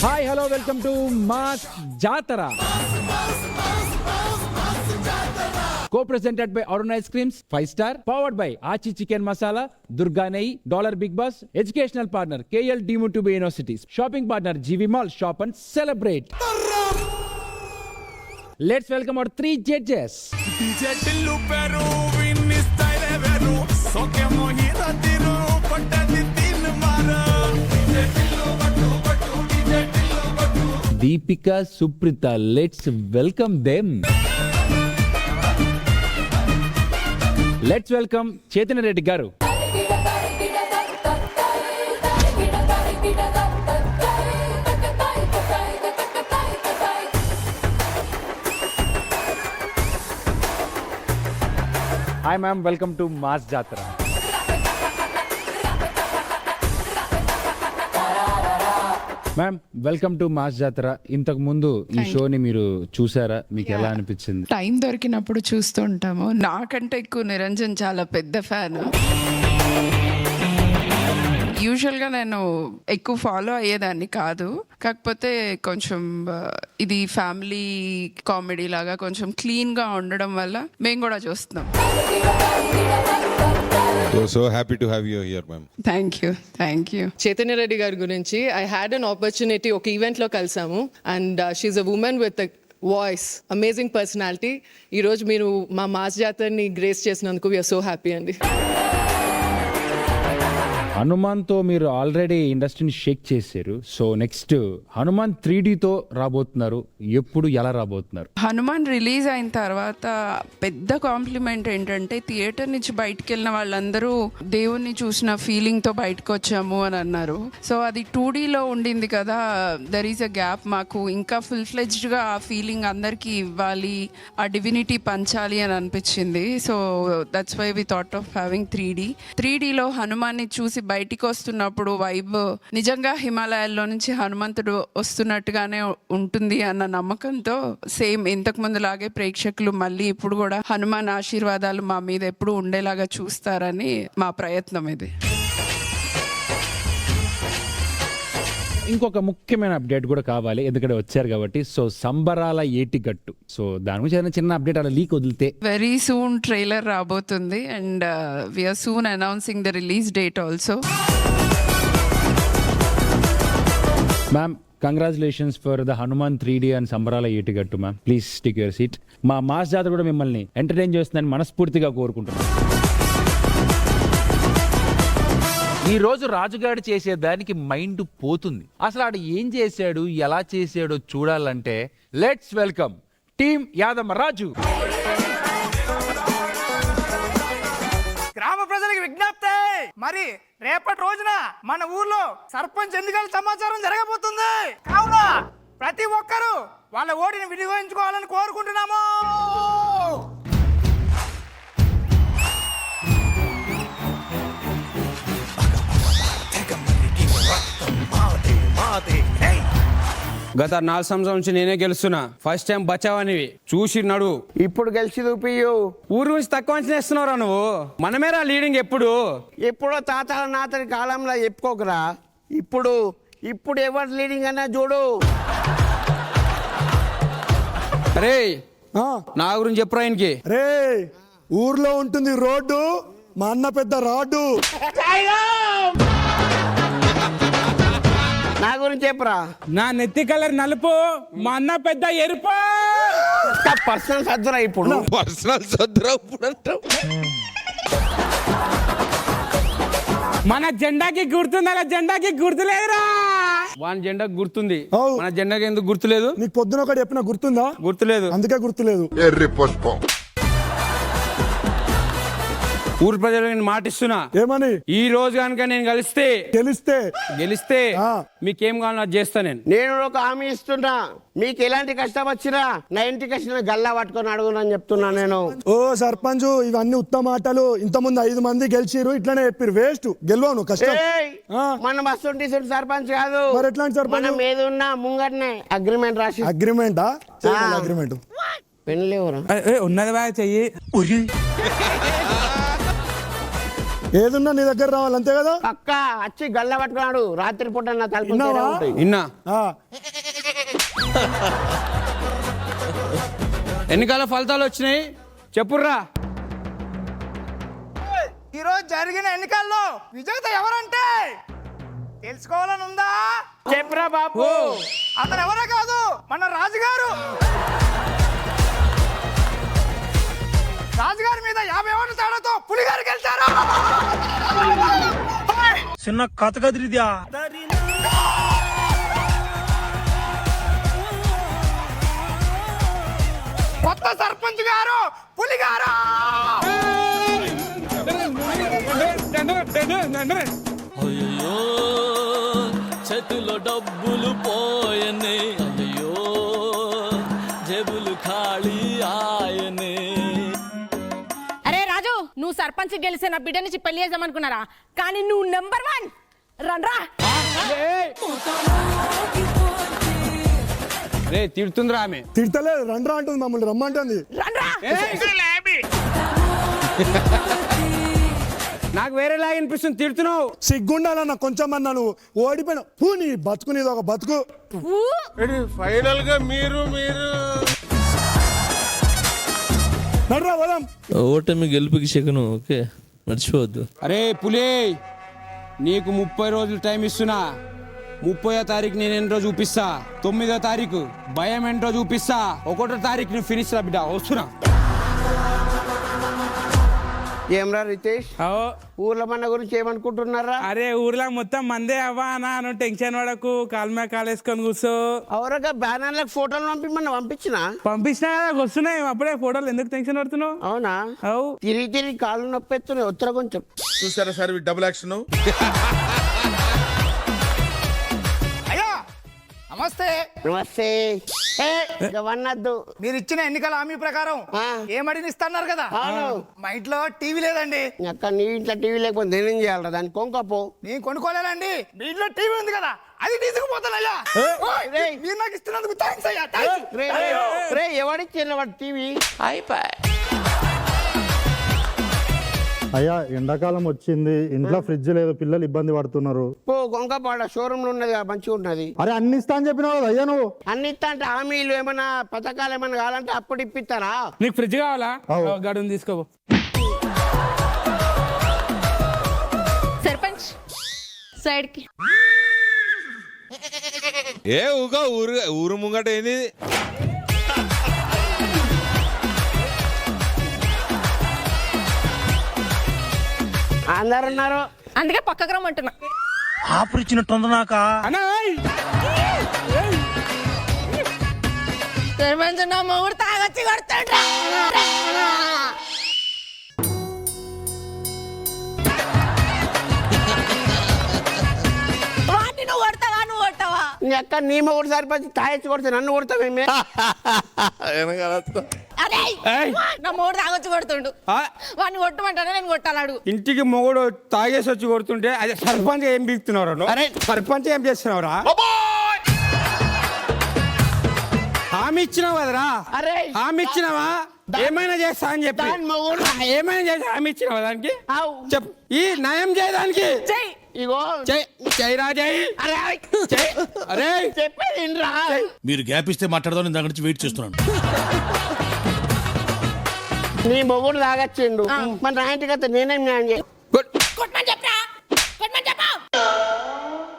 Hi hello welcome to mass జాతర co-presented by Arun Ice Creams 5-star, powered by Achi Chicken Masala, Durga Nei, Dollar Big Boss, educational partner KL deemed to be universities, shopping partner GV Mall. Shop and celebrate. Let's welcome our 3 judges. Deepika, Suprita, let's welcome them. Let's welcome Chaitanya Reddy garu. Hi ma'am, welcome to Mass Jatra. Ma'am welcome to mass జాతర. ఇంతకు ముందు ఈ షోని మీరు చూసారా? మీకు ఎలా అనిపించింది? టైం దొరికినప్పుడు చూస్తూ ఉంటాము. నాకంటే ఎక్కువ నిరంజన్ చాలా పెద్ద ఫ్యాన్. యూజువల్గా నేను ఎక్కువ ఫాలో అయ్యేదాన్ని కాదు, కాకపోతే కొంచెం ఇది ఫ్యామిలీ కామెడీ లాగా కొంచెం క్లీన్గా ఉండడం వల్ల మేము కూడా చూస్తున్నాం. So happy to have you here, ma'am. Thank you. Chaitanya Reddy గారి గురించి ఐ హ్యాడ్ అన్ ఆపర్చునిటీ, ఒక ఈవెంట్లో కలిసాము. And she's a woman with voice, amazing personality. ఈరోజు మీరు మా మాస్ జాతరని గ్రేస్ చేసినందుకు వీఆర్ సో హ్యాపీ అండి. హనుమాన్తో మీరు ఆల్రెడీ ఇండస్ట్రీని షేక్ చేశారు. సో నెక్స్ట్ హనుమాన్ 3Dతో రాబోతున్నారు. ఎప్పుడు, ఎలా రాబోతున్నారు? హనుమాన్ రిలీజ్ అయిన తర్వాత పెద్ద కాంప్లిమెంట్ ఏంటంటే థియేటర్ నుంచి బయటకు వెళ్ళిన వాళ్ళందరూ దేవుణ్ణి చూసిన ఫీలింగ్తో బయటకు వచ్చాము అని అన్నారు. సో అది 2Dలో ఉండింది కదా, దర్ ఈస్ అ గ్యాప్. మాకు ఇంకా ఫుల్ ఫ్లెడ్జ్డ్గా ఆ ఫీలింగ్ అందరికీ ఇవ్వాలి, ఆ డివినిటీ పంచాలి అని అనిపించింది. So that's why we thought of having 3Dలో హనుమాన్ని చూసి బయటికి వస్తున్నప్పుడు వైబ్ నిజంగా హిమాలయాల్లో నుంచి హనుమంతుడు వస్తున్నట్టుగానే ఉంటుంది అన్న నమ్మకంతో సేమ్ ఇంతకు ముందులాగే ప్రేక్షకులు మళ్ళీ ఇప్పుడు కూడా హనుమాన్ ఆశీర్వాదాలు మా మీద ఎప్పుడు ఉండేలాగా చూస్తారని మా ప్రయత్నం ఇది. ఇంకొక ముఖ్యమైన అప్డేట్ కూడా కావాలి, ఎందుకంటే వచ్చారు కాబట్టి. సో సంబరాల ఏటిగట్టు, సో దాని గురించి చిన్న అప్డేట్ అలా లీక్ వదిలితే. వెరీ సూన్ ట్రైలర్ రాబోతుంది and we are soon announcing the release date also. Ma'am congratulations for the Hanuman 3D అండ్ Sambarala Etigattu. Ma'am please take your seat. మా మాస్ జాతర కూడా మిమ్మల్ని ఎంటర్టైన్ చేస్తుందని మనస్ఫూర్తిగా కోరుకుంటున్నాను. ఈ రోజు రాజుగాడు చేసేదానికి మైండ్ పోతుంది. అసలు ఆడు ఏం చేశాడు, ఎలా చేశాడో చూడాలంటే లెట్స్ వెల్కమ్ టీమ్ యాదమ్మ రాజు. గ్రామ ప్రజలకు విజ్ఞప్తి, మరి రేపటి రోజున మన ఊర్లో సర్పంచ్ ఎన్నికల సమాచారం జరగబోతుంది. కావున ప్రతి ఒక్కరూ వాళ్ళ ఓటుని వినియోగించుకోవాలని కోరుకుంటున్నాము. గత 4 సంవత్సరాల నుంచి నేనే గెలుస్తున్నా. ఫస్ట్ టైం బచావనివి చూసి నడు. ఇప్పుడు గెలిచి చూపియు. ఊరు నుంచి తక్కువ అంచనా ఇస్తున్నావురా నువ్వు. మనమేరా లీడింగ్. ఎప్పుడో తాతల నాతని కాలంలో చెప్పుకోకరా. ఇప్పుడు ఎవరు లీడింగ్ అన్నా చూడు. రే నా గురించి చెప్పురా ఆయనకి. రే ఊర్లో ఉంటుంది రోడ్డు, మా అన్న పెద్ద రాడ్డు. నా గురించి చెప్పురా. నా నెత్తి కలర్ నలుపు, మా అన్న పెద్ద ఎరుపు. పర్సనల్ సద్దురా ఇప్పుడు. మన జెండాకి గుర్తుంది, అలా జెండాకి గుర్తులేదురా. వాని జెండాకి గుర్తుంది, మన జెండాకి ఎందుకు గుర్తులేదు? నీకు పొద్దున ఒకటి చెప్పిన గుర్తుందా? గుర్తులేదు. అందుకే గుర్తులేదు. ఊరు ప్రజలు నేను మాటిస్తున్నా. ఏమని? ఈ రోజు కనుక నేను గెలిస్తే మీకేం కావాలో అది చేస్తా. నేను ఒక హామీ ఇస్తున్నా, మీకు ఎలాంటి కష్టం వచ్చినా నా ఇంటికి వచ్చిన గల్లా పట్టుకొని అడుగునని చెప్తున్నా నేను. ఓ సర్పంచ్, ఇవన్నీ ఉత్తమ మాటలు. ఇంతకుముందు 5 మంది గెలిచిరు, ఇట్లానే చెప్పారు. వేస్ట్, గెలవను కష్టం. మనం వస్తుంటే సర్పంచ్ కాదు. మరి ఎట్లాంటి సర్పంచ్? మనం ఏది ఉన్నా ముంగట్నే అగ్రిమెంట్ రాసి. అగ్రిమెంటా? అగ్రిమెంట్ పెళ్ళి ఉన్నది బాగా చెయ్యి. ఏదున్నా నీ దగ్గర రావాలి అంతే కదా. పక్క వచ్చి గల్ల పట్టుకున్నాడు రాత్రి పూట నా తలుపు విన్నావా? ఇన్నా ఆ, ఎన్నికల ఫలితాలు వచ్చినాయి చెప్పుర్రా. ఈ రోజు జరిగిన ఎన్నికల్లో విజేత ఎవరంటే తెలుసుకోవాలని ఉందా? చెప్పురా బాబు. అతను ఎవరో కాదు, మన రాజుగారు. రాజుగారి మీద 50 ఓట్ల తేడాతో పులిగారు గెలిచారు. చిన్న కథ కదిరిద్యా. కొత్త సర్పంచ్ గారు పులిగారు. అయ్యో చేతిలో డబ్బులు పోయనే, అయ్యో జేబులు ఖాళీ ఆయనే. అరే రాజు, నువ్వు సర్పంచ్ గెలిస్తే నా బిడ్డ నుంచి పెళ్లి చేద్దాం అనుకున్నారా, కానీ నువ్వు నెంబర్ 1 రండ్రా. రే తిడుతుందిరా ఆమె. తిడతలేదు, రండ్రా అంటుంది, మమ్మల్ని రమ్మంటుంది. రండ్రా నాకు వేరేలాగా అనిపిస్తుంది, తిడుతున్నావు. సిగ్గుండాలన్న కొంచెం అన్నా, నువ్వు ఓడిపోయిన పూ, నీ బతుకు నీది ఒక బతుకు. ఫైనల్ గా మీరు నడ్రా పోదాం. ఓటమి గెలుపుకి శకను, ఓకే మర్చిపోవద్దు. అరే పులే, నీకు 30 రోజులు టైం ఇస్తున్నా. 30వ తారీఖు నేను ఎన్నో చూపిస్తా, 9వ తారీఖు భయం ఏంటో చూపిస్తా, 1వ తారీఖు నువ్వు ఫినిష్ రా బిడ్డ, వస్తున్నా. ఏమ్రా రితేష్, ఊర్ల మన గురించి ఏమనుకుంటున్నారా? అరే ఊర్లో మొత్తం మందే అవ్వా అన్నా, నువ్వు టెన్షన్ పడకు, కాలు మీద కాలేసుకొని కూర్చో. అవరగా బ్యానర్లకు ఫోటోలు పంపించినా పంపించినా కదా వస్తున్నాయి, అప్పుడే ఫోటోలు ఎందుకు టెన్షన్ పడుతున్నావు? అవునా? అవు తిరిగి కాళ్ళు నొప్పెత్తున్నాయి, ఉత్తర కొంచెం. చూసారా సార్ డబుల్ యాక్షన్. అయ్యా నమస్తే. నమస్తే. వన్నద్దు. మీరు ఇచ్చిన ఎన్నికల హామీ ప్రకారం ఏమడిని ఇస్తున్నారు కదా, మా ఇంట్లో టీవీ లేదండి. అక్క నీ ఇంట్లో టీవీ లేకపోతే నేనేం చేయాలరా, దాన్ని కొంకపో. నేను కొనుక్కోలేనండి, మీ ఇంట్లో టీవీ ఉంది కదా, అది తీసుకుపోతానయ్యా. మీరు నాకు ఇస్తున్నందుకు థాంక్స్ అయ్యా. రే ఎవడిచ్చిన వాడు టీవీ? అయ్యా ఎండాకాలం వచ్చింది, ఇంట్లో ఫ్రిడ్జ్ లేదు, పిల్లలు ఇబ్బంది పడుతున్నారు. పో కొంకపోడ, షోరూమ్ లో ఉన్నది, మంచిగా ఉన్నది. అరే అన్ని ఇస్తా అని చెప్పినావు కదా అయ్యా నువ్వు. అన్ని ఇస్తా అంటే హామీలు ఏమైనా పథకాలు ఏమైనా కావాలంటే అప్పుడు ఇప్పిస్తారా? నీకు ఫ్రిడ్జ్ కావాలా? గడుని తీసుకో. సర్పంచ్ సైడ్ కి. ఏ ఊగా ఊరు ముంగట ఏంది? అందరు ఉన్నారు, అందుకే పక్కకు రమ్మంటున్నా. ఆఫర్ ఇచ్చినట్టుంది నాక. సర్పంచ్ నా మొగుడు తాగొచ్చి కొడతాడు. వాడిని నువ్వు కొడతావా? నువ్వు కొడతావా? నీ అక్క నీ మొగుడు సరిపోయి తాయెచ్చి కొడితే నన్ను కొడతావేమే? అరే నా మొగుడు తాగొచ్చి కొడుతుండు, వాడిని కొట్టమంటానే నేను కొట్టాలాడు. ఇంటికి మొగుడు తాగేసి వచ్చి కొడుతుంటే అదే సర్పంచ్ ఏం బీక్తున్నావు? అరే సర్పంచ్ ఏం చేస్తున్నావురా? హామీ ఇచ్చినావు కదరా, అరే హామీ ఇచ్చినావా? ఏమైనా చేస్తా అని చెప్పి ఏమైనా చేసి హామీ ఇచ్చినావా దానికి? చెప్పు, ఈ నయం చేయడానికి. ఇగో జైరా జై. అరే చెప్పేది రా. మీరు గ్యాప్ ఇస్తే మాట్లాడదాం, నేను దగ్గర నుంచి వెయిట్ చేస్తున్నాను. నీ మొగుడు తాగొచ్చిండు, మన నా ఇంటికి వస్తే నేనేం న్యాయం చేయ?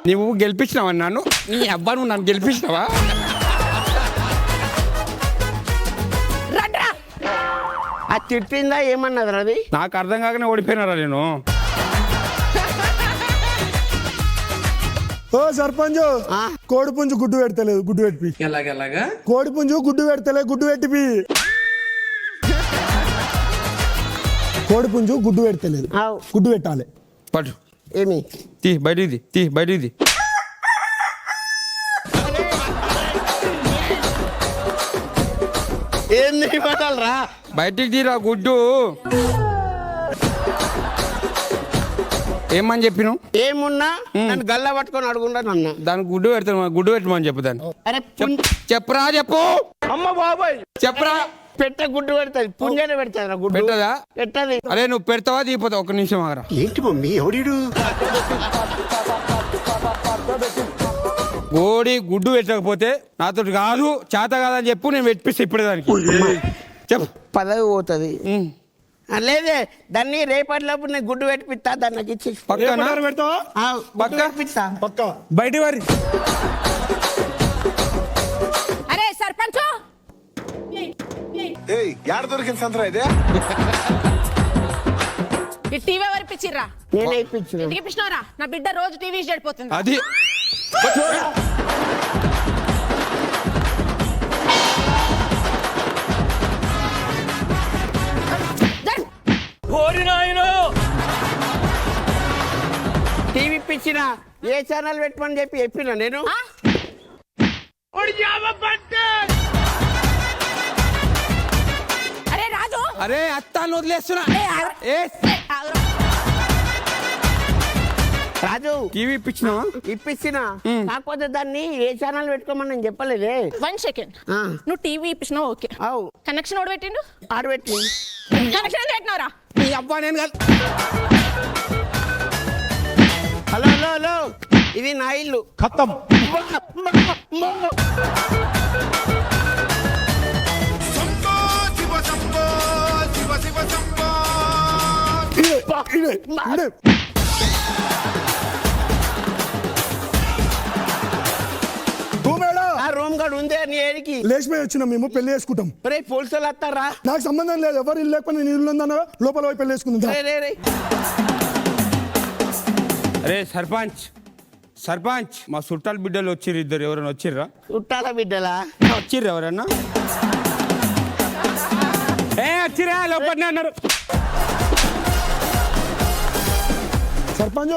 నువ్వు గెలిపించినావా నన్ను? నీ అబ్బా నువ్వు నన్ను గెలిపించినావా? ఆ తిట్టిందా ఏమన్నది అది? నాకు అర్థం కాకనే ఓడిపోయినారా నేను? ఓ సర్పంచ్, కోడి పుంజు గుడ్డు పెడతలేదు, గుడ్డు పెట్టిపి. ఎలాగెలాగా? కోడి పుంజు గుడ్డు పెడతలేదు, గుడ్డు పెట్టిపి. కోడి పుంజు గుడ్డు పెడతలేదు, గుడ్డు పెట్టాలి. పట్టు. ఏమి తీ బయటిది, తీ బయటిది. ఏంది పట్టాలరా? బయటికి తీరా గుడ్డు. ఏమని చెప్పినావు? ఏమున్నా నన్ను గల్లా పట్టుకొని అడుగుండా నన్ను. దానికి గుడ్డు పెడతాను, గుడ్డు పెట్టమని చెప్పు దాన్ని. అరే చెప్పురా, చెప్పు. అమ్మ బాబాయ్ చెప్పరా. పెట్ట గుడ్డు పెడతాది పుంజనే పెడతాది గుడ్డు పెట్టదా? పెట్టది. అరే నువ్వు పెడతావా దిగిపోతావు? ఒక్క నిమిషం ఆగరా. ఏంటి మమ్మీ ఎవడీడు? కోడి గుడ్డు పెట్టకపోతే నాతో కాదు చేత కాదని చెప్పు, నేను పెట్టిస్తా ఇప్పుడే దానికి. చెప్పు. పదవి పోతుంది. లేదే దాన్ని రేపటిలోపు నేను గుడ్డు పెట్టిస్తా, దాన్ని నాకు ఇచ్చి పక్కన పెడతావా? పక్క పెట్టిస్తా. పక్క బయటి వారి అరే సర్పంచ్ యాడ దొరికింది సంతరా ఇదే? ఈ టీవీ ఎవరు పిచ్చిర్రా? నేనే ఇప్పించిన. ఎందుకు ఇప్పించినవరా? నా బిడ్డ రోజు టీవీ చెడిపోతుంది. అది టీవీ ఇప్పించిన ఏ ఛానల్ పెట్టమని చెప్పిన నేను. అరే రాజు, అరే అత్తాను వదిలేస్తున్నా. రాజు టీవీ ఇప్పించినావా? ఇప్పించిన, కాకపోతే దాన్ని ఏ ఛానల్ పెట్టుకోమని నేను చెప్పలేదే. 1 సెకండ్. నువ్వు టీవీ ఇప్పించినావు, ఓకే. అవు కనెక్షన్ ఓడి పెట్టిండు. ఆడబెట్టి కనెక్షన్ పెట్టినవరా? నీ అబ్బా నేను కాదు. హలో హలో హలో, ఇది నా ఇల్లు. ఖతం. ఇడే, ఇడే. ఆ రూమ్ గార్డ్ ఉందే నీ ఏడికి లేచిపోయి వచ్చినాం మేము, పెళ్లి చేసుకుంటాం. రే పోలీసులు వస్తారా? నాకు సంబంధం లేదు, ఎవరు ఇల్లు లేకపోతే నేను ఇల్లు ఉందన్నా లోపల పోయి పెళ్లి చేసుకుందా. రే అరే సర్పంచ్ సర్పంచ్, మా చుట్టాల బిడ్డలు వచ్చిర్రు, ఇద్దరు. ఎవరైనా వచ్చిర్రా? చుట్టాల బిడ్డలా? వచ్చిర్రు ఎవరన్నా? వచ్చిరా, లోపలనే అన్నారు. Sarpanch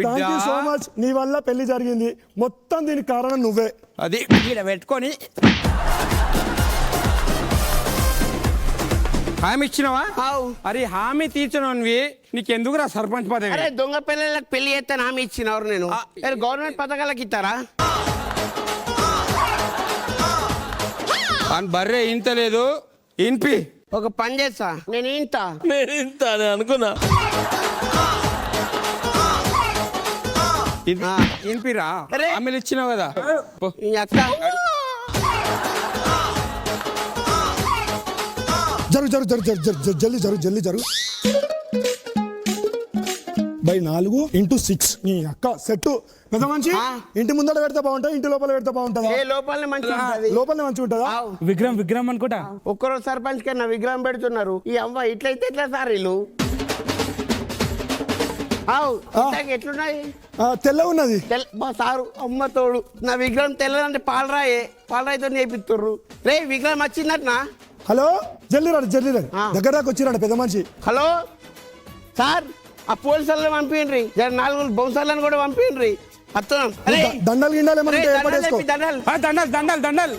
thank you so much, నీ వల్ల పెళ్లి జరిగింది. మొత్తం దీనికి కారణం నువ్వే. అది ఈడ పెట్టుకొని హామీ ఇచ్చినావా? అరే హామీ తీర్చినవి నీకెందుకురా సర్పంచ్ పదవి? అరే దొంగ పిల్లలకు పెళ్లి చేస్తాను హామీ ఇచ్చినవారు నేను. గవర్నమెంట్ పథకాలకు ఇస్తారా? అని బర్రె ఇంత లేదు, ఇన్పి. ఒక పని చేస్తా, నేను ఇంత అనుకున్నా. ఇన్పిరా, హామీలు ఇచ్చినావు కదా. ఈ అక్క జరుగు జరుగు జరుగు జరుగు జరుగు జల్లి జరుగు జల్లి జరుగు. 4x6 నీ అక్క సెట్. పెద్ద మంచి ఇంటి ముందర పెడితే బాగుంటా, ఇంటి లోపల పెడితే బాగుంటుందా? లోపలనే మంచిగా ఉంటది. లోపలనే మంచిగా ఉంటుందా? విగ్రహం అనుకుంటా. ఒక్కరోజు సర్పంచ్ కన్నా విగ్రహం పెడుతున్నారు. ఈ అమ్మ ఇట్లయితే ఎట్లా సార్ వీళ్ళు? ఎట్లున్నాయి? తెల్ల ఉన్నది సారు. అమ్మ తోడు, నా విగ్రహం తెల్లదంటే పాలరాయితో చేపిస్తుర్రు. రే విగ్రహం వచ్చిందట్నా? హలో జల్లి రాడు దగ్గర దాకా వచ్చిరాడు పెద్ద మనిషి. హలో సార్, ఆ పోలీసులను పంపిండ్రి, 4 బౌన్సర్లను కూడా పంపిండ్రి. వస్తున్నాం. దండలు గిండాలి దండలు.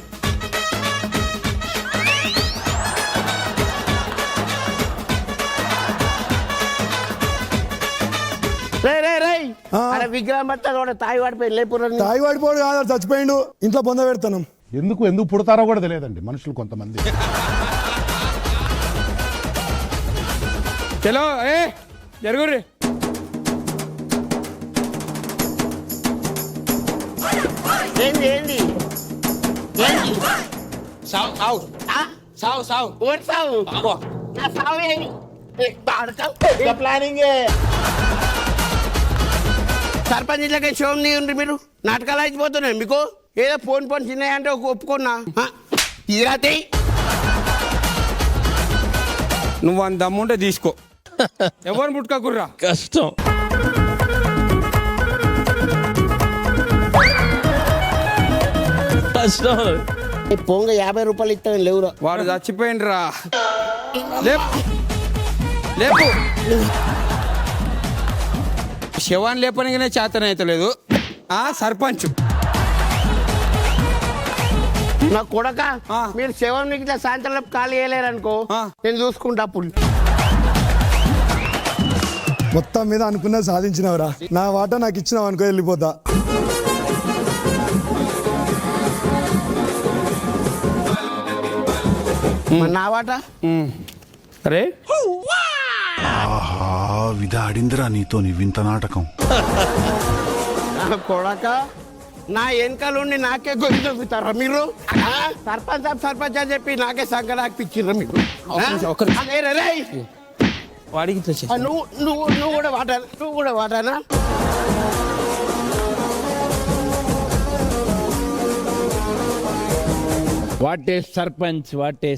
విగ్రహం పట్టా కూడా తాయి పడిపోయి లేపురు. తాయి పడిపోడు కాదు, చచ్చిపోయిండు. ఇంట్లో బొంద పెడతాను. ఎందుకు పుడతారో కూడా తెలియదండి మనుషులు కొంతమంది. చలో జరుగుర్రి. ఏంది ప్లానింగ్. సర్పంచ్ ఇట్లకే షోమ్ ఉండ్రి మీరు. నాటకాలు అయిపోతున్నాయి మీకు. ఏదో పోన్ చిన్న అంటే ఒప్పుకున్నా. తీరాతే నువ్వు అంత దమ్ముంటే తీసుకో. ఎవరు ముట్టుకోకుర్రా, కష్టం. పొంగ 50 రూపాయలు ఇస్తాను లేవురా. వాడు చచ్చిపోయిండ్రా. లేపు శవాన్ని లేపనిగానే చేతనైతలేదు. సర్పంచ్ నా కొడక, మీరు శవం ఇట్లా సాయంత్రం ఖాళీ చేయలేరు అనుకో, నేను చూసుకుంటా అప్పుడు. మొత్తం మీద అనుకున్నది సాధించినవరా. నా వాటా నాకు ఇచ్చినావు అనుకో, వెళ్ళిపోతా. మరి నా వాట అరే ఆహా విధాడిందిరా నీతో నీ వింత నాటకం. నా కొడక నా వెనకాలండి నాకే గొంతు దొబ్బుతారా మీరు? సర్పంచ్ అని చెప్పి నాకే సంకరాకిచ్చిర్రా మీరు? అదే రే వాడికి ఇట్లా చేయి. నువ్వు కూడా వాటానా? వాట్ ఏ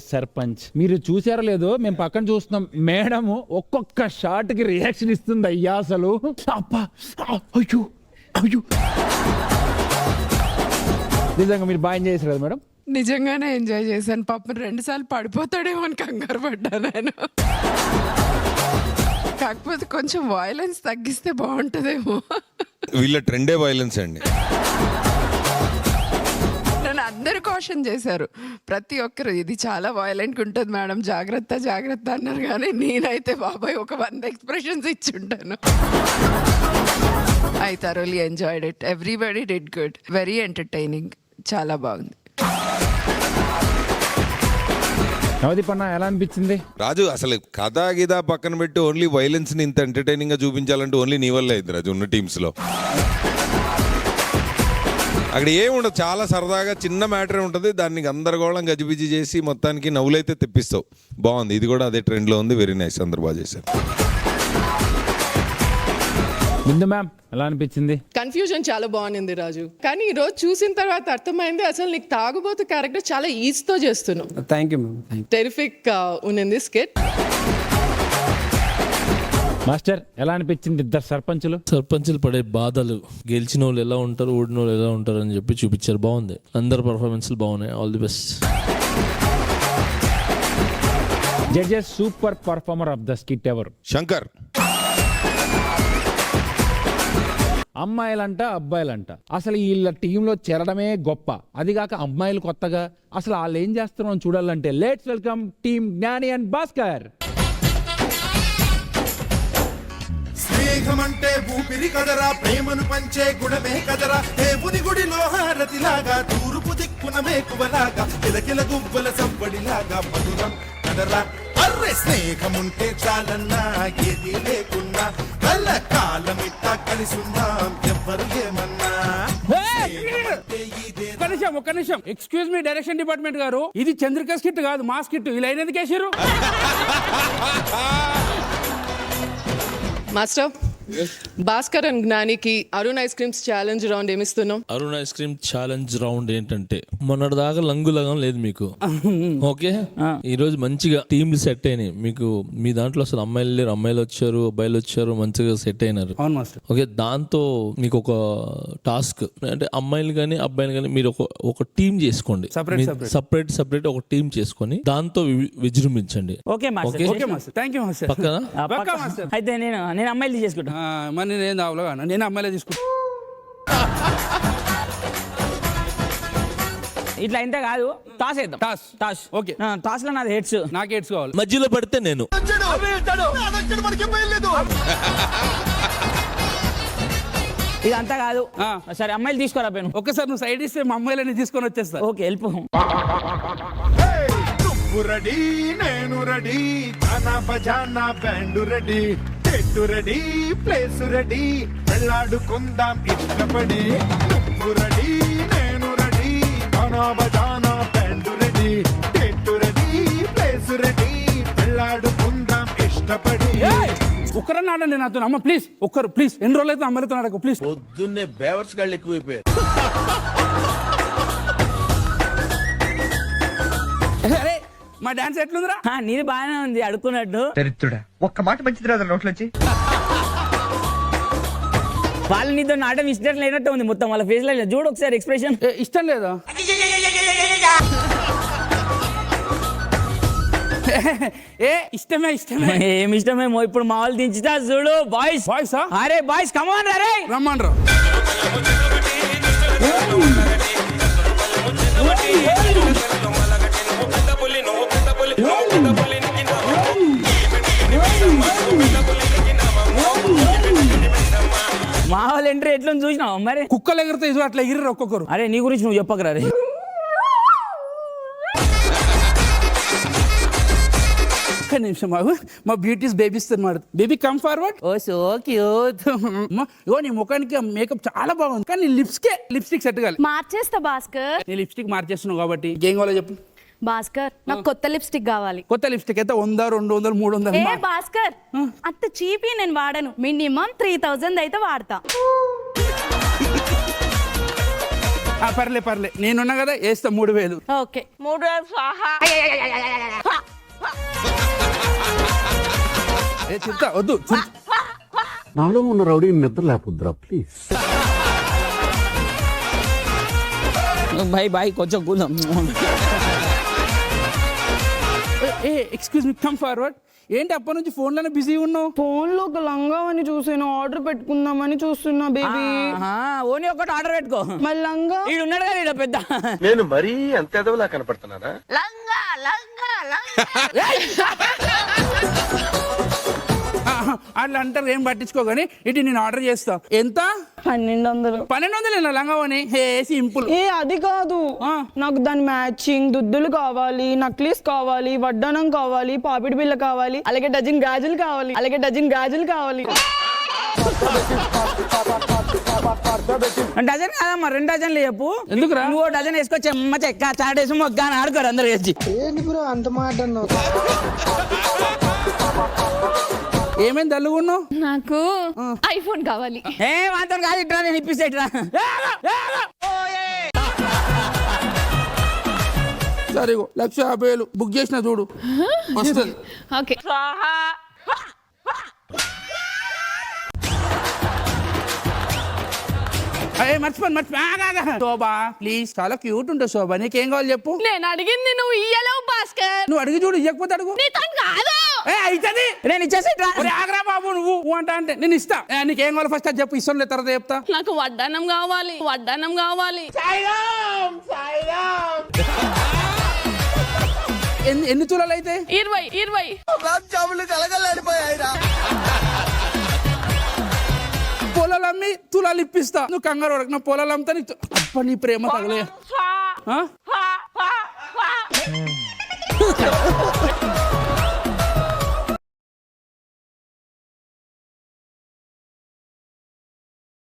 సర్పంచ్ మీరు చూసారో లేదో మేము పక్కన చూస్తున్నాం. మేడం ఒక్కొక్క షాట్ కి రియాక్షన్ ఇస్తుంది. అయ్యా అసలు అబ్బా అయ్యో అయ్యో. నిజంగా మీరు బాగా ఎంజాయ్ చేశారు కదా మేడం? నిజంగానే ఎంజాయ్ చేశాను. పాపం 2 సార్లు పడిపోతాడేమో అని కంగారు పడ్డా నేను. కాకపోతే కొంచెం వైలెన్స్ తగ్గిస్తే బాగుంటుందేమో. వీళ్ళ ట్రెండే వైలెన్స్ అండి. నన్ను అందరూ కాషన్ చేశారు, ప్రతి ఒక్కరు ఇది చాలా వైలెంట్గా ఉంటుంది మేడం, జాగ్రత్త అన్నారు. కానీ నేనైతే బాబాయ్ ఒక 100 ఎక్స్ప్రెషన్స్ ఇచ్చి ఉంటాను. I thoroughly enjoyed it. Everybody did good. Very entertaining. చాలా బాగుంది. నవదీప్ అన్న ఎలా అనిపించింది? రాజు అసలు కథా గిదా పక్కన పెట్టి ఓన్లీ వైలెన్స్ ని ఇంత ఎంటర్టైనింగ్ గా చూపించాలంటే ఓన్లీ నీ వల్ల అయింది రాజు. ఉన్న టీమ్స్ లో అక్కడ ఏముండదు, చాలా సరదాగా చిన్న మ్యాటరే ఉంటుంది. దాన్ని గందరగోళం గజిబిజి చేసి మొత్తానికి నవ్వులైతే తెప్పిస్తావు. బాగుంది. ఇది కూడా అదే ట్రెండ్ లో ఉంది. Very nice. అందరు బాగా చేశారు. బిందు మ్యామ్ ఎలా అనిపించింది? కన్ఫ్యూజన్ చాలా బాగుంది రాజు, కానీ ఈ రోజు చూసిన తర్వాత అర్థమైంది అసలు నీకు తాగుబోతు క్యారెక్టర్ చాలా ఈజీతో చేస్తున్నావు. Thank you ma'am. టెరిఫిక్ ఉన్నింది స్కిట్. మాస్టర్ ఎలా అనిపించింది? ఇద్దరు సర్పంచులు పడే బాధలు, గెలిచిన వాళ్ళు ఎలా ఉంటారు, ఓడిన వాళ్ళు ఎలా ఉంటారు అని చెప్పి చూపించారు. బాగుంది. అందరు పర్ఫార్మెన్స్లు బాగున్నాయి. All the best. Judges super performer of the skit ఎవరు? శంకర్. అమ్మాయిలంట అబ్బాయిలంట అసలు వీళ్ళ టీంలో చేరడమే గొప్ప. అదిగాక అమ్మాయిలు కొత్తగా అసలు వాళ్ళు ఏం చేస్తున్నారో చూడాలంటే లెట్స్ వెల్కమ్ టీమ్ జ్ఞాని అండ్ భాస్కర్. స్నేహమంటే ఊపిరి కదరా, ప్రేమను పంచే గుణమే కదరా, దేవుని గుడిలో హారతిలాగా, తూర్పు దిక్కున మేకువలాగా, కిలకిల గువ్వల సంబడిలాగా మధురం కదరా. అర్రె స్నేహముంటే చాలన్నా ఏది లేకున్నా, కళ్ళ కాలమిట్ట కలిసుందాం ఎవ్వరు ఏమన్నా. ఒక్క నిమిషం ఎక్స్క్యూజ్ మీ డైరెక్షన్ డిపార్ట్మెంట్ గారు, ఇది చంద్రిక స్కిట్ కాదు, మా స్కిట్. ఇలా ఎందుకు వేసారు? మాస్టర్, భాస్కర్ అండ్ జ్ఞానికి Arun ice creams challenge round ఏమిస్తున్నాం? Arun ice cream challenge round ఏంటంటే మొన్నటి దాకా లగం లేదు మీకు. ఓకే, ఈ రోజు మంచిగా టీంలు సెట్ అయినాయి మీకు. మీ దాంట్లో అసలు అమ్మాయిలు లేరు, అమ్మాయిలు వచ్చారు, అబ్బాయిలు వచ్చారు, మంచిగా సెట్ అయినారు. ఓకే, దాంతో మీకు ఒక టాస్క్ అంటే అమ్మాయిలు కానీ అబ్బాయిలు కానీ మీరు ఒక టీం చేసుకోండి. సపరేట్ ఒక టీం చేసుకొని దాంతో విజృంభించండి. పక్కన అయితే నేను అమ్మాయిలు చేసుకుంటా. మరి నేను దావలో నేను అమ్మాయిలే తీసుకుంటా. ఇట్లా ఇంత కాదు, టాస్ వేద్దాం. Toss okay. టాస్ లో నాది హెడ్స్, నాకు హెడ్స్ కావాలి. మధ్యలో పడితే నేను ఇదంతా కాదు. సరే అమ్మాయిలు తీసుకోరా పేను. ఒక్కసారి నువ్వు సైడ్ ఇస్తే మా అమ్మాయిలని తీసుకొని వచ్చేస్తా. ఓకే వెళ్ళిపో. రెడీ నేను రెడీ, గానా బజానా బ్యాండ్ రెడీ, చెట్టు రెడీ, ప్లేస్ రెడీ, వెళ్ళాడుకుందాం ఇష్టపడి. నువ్వు రెడీ నేను రెడీ, గానా బజానా బ్యాండ్ రెడీ, చెట్టు రెడీ, ప్లేస్ రెడీ, వెళ్ళాడుకుందాం ఇష్టపడి. ఒక్కరన్నా ఆడండి నాతో. అమ్మ ప్లీజ్, ఒక్కరు ప్లీజ్. ఎన్ని రోజులు అయితే అమ్మాయిలతో ఆడకు ప్లీజ్. పొద్దున్నే బేవర్స్ గాళ్ళు ఎక్కువైపోయారు. అరే మా డాన్స్ ఎట్లుందిరా? నీది బాగానే ఉంది అడుక్కున్నట్టు. దరిద్రుడా, ఒక్క మాట మంచిది రాదు నోట్లోంచి. వాళ్ళు నీతో నాటం ఇష్టం లేనట్టు ఉంది మొత్తం వాళ్ళ ఫేస్ లో. చూడు ఒకసారి ఎక్స్ప్రెషన్. ఇష్టం లేదా? ఇష్టమే. ఏమి ఇష్టమేమో. ఇప్పుడు మా వాళ్ళు దించుతా చూడు. బాయ్స్ అరే బాయ్స్ కమాన్ రే, రమ్మన్రా. మా వాళ్ళు ఎంట్రీ ఎట్లా చూసినావు మరి? కుక్కలు ఎగిరితే అట్లా ఎగిరి ఒక్కొక్కరు. అరే నీ గురించి నువ్వు చెప్పకరా రే. ఒక్క నిమిషం బాబు, మా బ్యూటీస్ బేబీస్ మాట. Baby come forward. Oh so cute. Oh నీ ముఖానికి మేకప్ చాలా బాగుంది, కానీ లిప్స్టిక్ సెట్ కాలి. మార్చేస్తా భాస్కర్. నీ లిప్స్టిక్ మార్చేస్తున్నావు కాబట్టి ఏం కావాలో చెప్పు. భాస్కర్ నాకు కొత్త లిప్స్టిక్ కావాలి. కొత్త లిప్స్టిక్ అయితే 100, 200, 300. ఏ భాస్కర్ అంత చీపీ నేను వాడను. మినిమం 3000 అయితే వాడతా. పర్లే నేనున్నా కదా, వేస్తా 3000. ఓకే 3000 స్వాహా. చెప్తా వద్దు. నాలో ఉన్న రౌడీ నిద్ర లేపుద్రా ప్లీజ్. బాయ్ కొంచెం కూలం. Excuse me, come forward. ఏంటి అప్పటి నుంచి ఫోన్లోనే బిజీ ఉన్నావు? ఫోన్లో ఒక లంగా అని చూసాను, ఆర్డర్ పెట్టుకుందామని చూస్తున్నా బేబీ. ఓని ఒకటి ఆర్డర్ పెట్టుకో. మళ్ళీ లంగా ఈడు ఉన్నాడు కదా ఈడ పెద్ద. నేను మరీ అంత ఎదవలా కనపడుతున్నారా? అట్లా అంటారు, ఏం పట్టించుకోగాని ఇటు నేను ఆర్డర్ చేస్తా. ఎంత? 1200. 1200 లంగావని. హే సింపుల్. ఏ అది కాదు, నాకు దాని మ్యాచింగ్ దుద్దులు కావాలి, నక్లీస్ కావాలి, వడ్డానం కావాలి, పాపిడి బిళ్ళ కావాలి, అలాగే డజన్ గాజులు కావాలి. డజన్ కాదమ్మా, 2 డజన్లు చెప్పు. ఎందుకురా? నువ్వు డజన్ వేసుకొచ్చి అమ్మ చెక్క చాటేసి మొక్క అని ఆడుకోరు అందరు వేసి. అంత మాట ఏమైంది అల్లుగున్నావు? నాకు ఐఫోన్ కావాలి. ఏ మాత్రం కాదు, ఇట్రా నేను ఇప్పిస్తా. ఇట్రా సరే 1,50,000 బుక్ చేసిన చూడు, వస్తుంది. ఓకే. మర్చిపోయి శోభా ప్లీజ్, చాలా క్యూట్ ఉంటుంది శోభా. నీకేం కావాలి చెప్పు. నేను అడిగింది నువ్వు ఇయ్యలేవు భాస్కర్. నువ్వు అడిగి చూడు, ఇవ్వకపోతే అడుగు. కాదు అవుతుంది, నేను ఇచ్చేసి ఆగ్రా బాబు. నువ్వు అంటే నేను ఇస్తా. నీకేం కావాలి ఫస్ట్ అది చెప్పు, ఇష్టం లేదు తర్వాత చెప్తా. నాకు వడ్డానం కావాలి. ఎన్ని తులాలు అయితే? 20. పొలాలు అమ్మి తులాలు ఇప్పిస్తా. నువ్వు కంగారు పడకు, నా పొలాలు అమ్ముతా. అప్ప నీ ప్రేమ తగలే.